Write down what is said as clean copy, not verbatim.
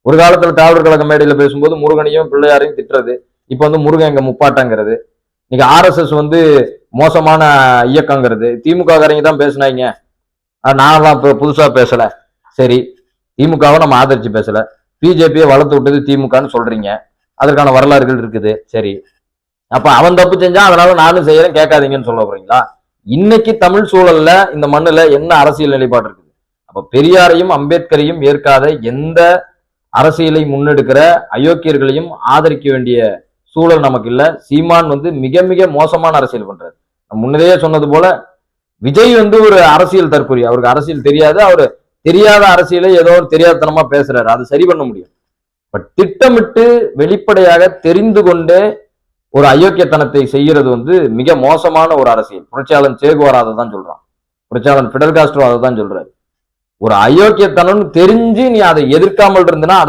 ஒரு காலத்துல திராவிடர் கழக மேடையில பேசும்போது முருகனையும் பிள்ளையாரையும் திட்டுறது, இப்ப வந்து முருகன் எங்க முப்பாட்டங்கிறது. இன்னைக்கு ஆர்எஸ்எஸ் வந்து மோசமான இயக்கங்கிறது. திமுக காரங்க தான் பேசினாங்க, நான்லாம் இப்ப புதுசா பேசல. சரி, திமுகவை நம்ம ஆதரிச்சு பேசல, பிஜேபியை வளர்த்து விட்டது திமுகன்னு சொல்றீங்க, அதற்கான வரலாறுகள் இருக்குது. சரி, அப்ப அவன் தப்பு செஞ்சா அதனால நானும் செய்யறேன் கேட்காதீங்கன்னு சொல்ல போறீங்களா? இன்னைக்கு தமிழ் சூழல்ல இந்த மண்ணுல என்ன அரசியல் நிலைப்பாடு இருக்குது? அப்ப பெரியாரையும் அம்பேத்கரையும் ஏற்காத எந்த அரசியலை முன்னெடுக்கிற அயோக்கியர்களையும் ஆதரிக்க வேண்டிய சூழல் நமக்கு இல்ல. சீமான் வந்து மிக மிக மோசமான அரசியல் பண்றாரு. முன்னதே சொன்னது போல விஜய் வந்து ஒரு அரசியல் தற்கொலை, அவருக்கு அரசியல் தெரியாது, அவரு தெரியாத அரசியலை ஏதோ ஒரு தெரியாதனமா பேசுறாரு, அது சரி பண்ண முடியும். பட் திட்டமிட்டு வெளிப்படையாக தெரிந்து கொண்டே ஒரு அயோக்கியத்தனத்தை செய்யறது வந்து மிக மோசமான ஒரு அரசியல். புரட்சியாளன் சேகுவார் அதை தான் சொல்றான், புரட்சியாளன் பிடல் காஸ்ட்ரோ அதை தான் சொல்றாரு. ஒரு அயோக்கியத்தனம் தெரிஞ்சு நீ அதை எதிர்க்காமல் இருந்தனா